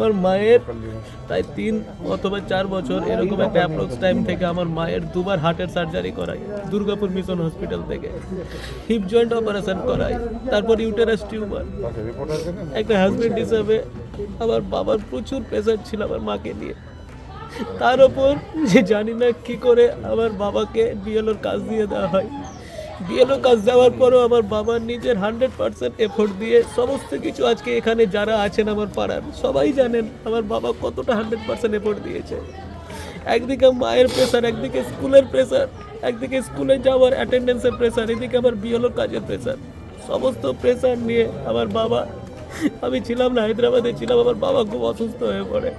আমার মায়ের প্রায় 3 অথবা 4 বছর এরকম একটা অ্যাপ্রক্স টাইম থেকে আমার মায়ের দুবার হার্টের সার্জারি করাই দুর্গাপুর মিশন হসপিটাল থেকে, হিপ জয়েন্ট অপারেশন করাই, তারপর ইউটেরাস টিউমার। একটা হাজবেন্ড হিসাবে আমার বাবার প্রচুর প্রেশার ছিল আমার মাকে নিয়ে। তার ওপর যে জানি না কি করে আমার বাবাকে বিএলওর কাজ দিয়ে দেওয়া হয়। বিএলও কাজ দেওয়ার পরও আমার বাবার নিজের 100% এফোর্ট দিয়ে সমস্ত কিছু, আজকে এখানে যারা আছেন আমার পাড়ার সবাই জানেন আমার বাবা কতটা 100% এফোর্ট দিয়েছে। একদিকে মায়ের প্রেশার, একদিকে স্কুলের প্রেশার, একদিকে স্কুলে যাওয়ার অ্যাটেন্ডেন্সের প্রেশার, এদিকে আমার বিএলওর কাজের প্রেশার, সমস্ত প্রেশার নিয়ে আমার বাবা, আমি ছিলাম না, হায়দ্রাবাদে ছিলাম, আমার বাবা খুব অসুস্থ হয়ে পড়ে।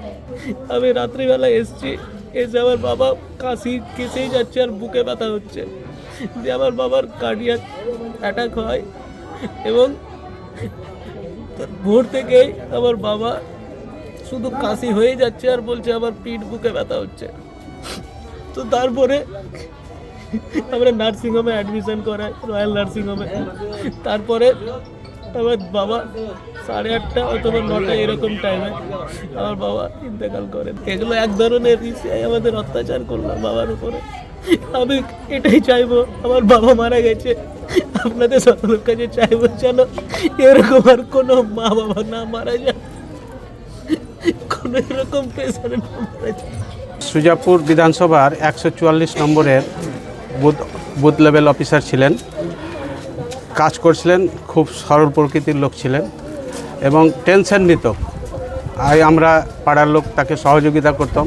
আমি রাত্রিবেলা এসে আমার বাবা কাশি কেসেই যাচ্ছে আর বুকে ব্যথা হচ্ছে, যে আমার বাবার কার্ডিয়াক অ্যাটাক হয় এবং ভোর থেকেই আমার বাবা শুধু কাশি হয়ে যাচ্ছে আর বলছে আমার পিঠ বুকে ব্যথা হচ্ছে। তো তারপরে আমরা নার্সিংহোমে অ্যাডমিশন করাই, রয়্যাল নার্সিংহোমে। তারপরে আমার বাবা 8:30 অথবা 9টা এরকম টাইমে আমার বাবা ইন্তেকাল করেন। এগুলো এক ধরনের আমাদের অত্যাচার করলাম বাবার উপরে। আমি এটাই চাইবো, আমার বাবা মারা গেছে, আপনাদের সকলের কাছে চাইবো যেন এরকম আর কোনো মা বাবা না মারা যায়, কোনো এরকম পেশেন্ট না মারা যায়। সুজাপুর বিধানসভার 144 নম্বরের বুথ লেভেল অফিসার ছিলেন, কাজ করছিলেন, খুব সরল প্রকৃতির লোক ছিলেন এবং টেনশন নিত। আমরা পাড়ার লোক তাকে সহযোগিতা করতাম,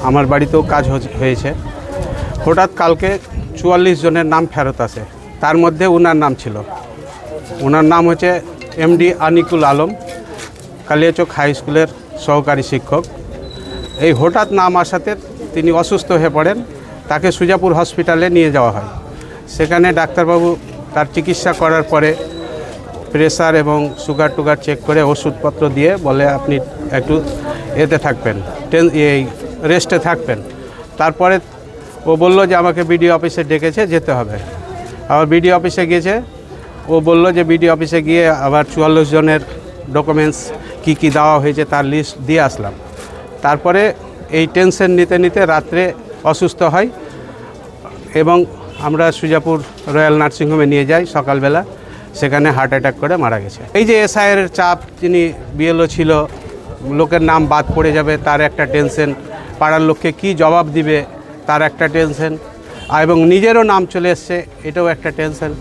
আমার বাড়িতেও কাজ হয়েছে। হঠাৎ কালকে 44 জনের নাম ফেরত আসে, তার মধ্যে ওনার নাম ছিল। ওনার নাম হচ্ছে এমডি আনিকুল আলম, কালিয়াচক হাই স্কুলের সহকারী শিক্ষক। এই হঠাৎ নাম আসাতে তিনি অসুস্থ হয়ে পড়েন, তাকে সুজাপুর হসপিটালে নিয়ে যাওয়া হয়। সেখানে ডাক্তারবাবু তার চিকিৎসা করার পরে প্রেসার এবং সুগার টুগার চেক করে ওষুধপত্র দিয়ে বলে আপনি একটু এতে থাকবেন, এই রেস্টে থাকবেন। তারপরে ও বলল যে আমাকে বিডিও অফিসে ডেকেছে, যেতে হবে। আবার বিডিও অফিসে গিয়েছে, ও বলল যে বিডিও অফিসে গিয়ে আবার 44 জনের ডকুমেন্টস কি দেওয়া হয়েছে তার লিস্ট দিয়ে আসলাম। তারপরে এই টেনশন নিতে নিতে রাত্রে অসুস্থ হয় এবং আমরা সুজাপুর রয়্যাল নার্সিংহোমে নিয়ে যাই সকালবেলা, সেখানে হার্ট অ্যাটাক করে মারা গেছে। এই যে এসআইয়ের চাপ, যিনি বিএলও ছিল, লোকের নাম বাদ পড়ে যাবে তার একটা টেনশন, পাড়ার লোককে কি জবাব দিবে তার একটা টেনশন, এবং নিজেরও নাম চলে এসছে এটাও একটা টেনশন।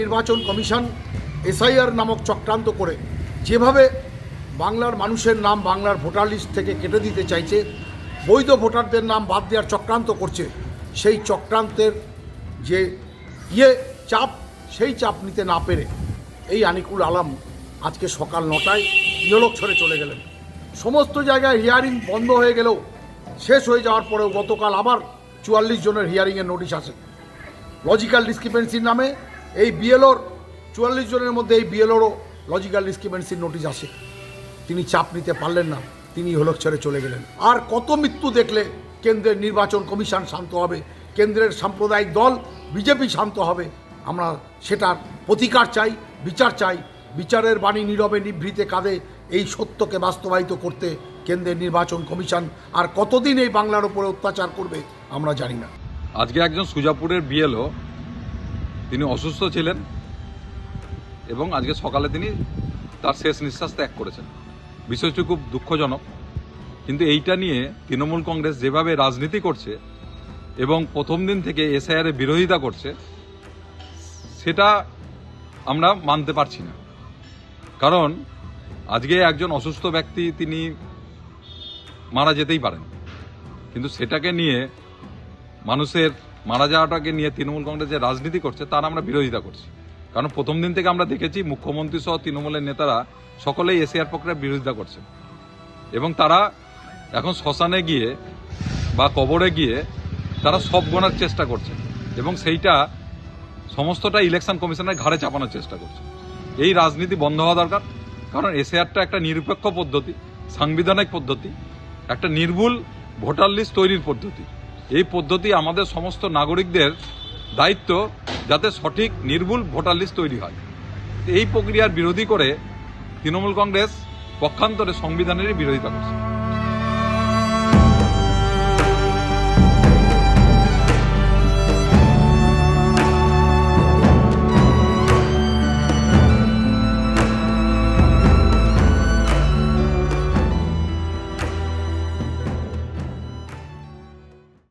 নির্বাচন কমিশন এসআইআর নামক চক্রান্ত করে যেভাবে বাংলার মানুষের নাম বাংলার ভোটার লিস্ট থেকে কেটে দিতে চাইছে, বৈধ ভোটারদের নাম বাদ দেওয়ার চক্রান্ত করছে, সেই চক্রান্তের যে চাপ, সেই চাপ নিতে না পেরে এই আনিকুল আলম আজকে সকাল 9টায় ইহলোক ছেড়ে চলে গেলেন। সমস্ত জায়গায় হিয়ারিং বন্ধ হয়ে গেলেও, শেষ হয়ে যাওয়ার পরেও গতকাল আবার 44 জনের হিয়ারিংয়ের নোটিশ আসে লজিক্যাল ডিসক্রিপেন্সির নামে। এই বিএলওর 44 জনের মধ্যে এই বিএলওরও লজিক্যাল ডিসক্রিপেন্সির নোটিশ আসে। তিনি চাপ নিতে পারলেন না, তিনি ইহলোক ছেড়ে চলে গেলেন। আর কত মৃত্যু দেখলে কেন্দ্রের নির্বাচন কমিশন শান্ত হবে, কেন্দ্রের সাম্প্রদায়িক দল বিজেপি শান্ত হবে? আমরা সেটার প্রতিকার চাই, বিচার চাই। বিচারের বাণী নীরবে নিভৃতে কাঁদে। এই সত্যকে বাস্তবায়িত করতে কেন্দ্রের নির্বাচন কমিশন আর কতদিন এই বাংলার উপরে অত্যাচার করবে আমরা জানি না। আজকে একজন সুজাপুরের বিএলও, তিনি অসুস্থ ছিলেন এবং আজকে সকালে তিনি তার শেষ নিঃশ্বাস ত্যাগ করেছেন। বিষয়টি খুব দুঃখজনক, কিন্তু এইটা নিয়ে তৃণমূল কংগ্রেস যেভাবে রাজনীতি করছে এবং প্রথম দিন থেকে এসআইআর এর বিরোধিতা করছে, সেটা আমরা মানতে পারছি না। কারণ আজকে একজন অসুস্থ ব্যক্তি তিনি মারা যেতেই পারেন, কিন্তু সেটাকে নিয়ে, মানুষের মারা যাওয়াটাকে নিয়ে তৃণমূল কংগ্রেস যে রাজনীতি করছে তার আমরা বিরোধিতা করছি। কারণ প্রথম দিন থেকে আমরা দেখেছি মুখ্যমন্ত্রী সহ তৃণমূলের নেতারা সকলেই এসআইআর প্রক্রিয়ার বিরোধিতা করছে এবং তারা এখন শ্মশানে গিয়ে বা কবরে গিয়ে তারা সব গোনার চেষ্টা করছে এবং সেইটা সমস্তটা ইলেকশন কমিশনের ঘাড়ে চাপানোর চেষ্টা করছে। এই রাজনীতি বন্ধ হওয়া দরকার কারণ এসআইআরটা একটা নিরপেক্ষ পদ্ধতি, সাংবিধানিক পদ্ধতি, একটা নির্ভুল ভোটার লিস্ট তৈরির পদ্ধতি। এই পদ্ধতি আমাদের সমস্ত নাগরিকদের দায়িত্ব যাতে সঠিক নির্ভুল ভোটার লিস্ট তৈরি হয়। এই প্রক্রিয়ার বিরোধী করে তৃণমূল কংগ্রেস পক্ষান্তরে সংবিধানেরই বিরোধিতা করছে।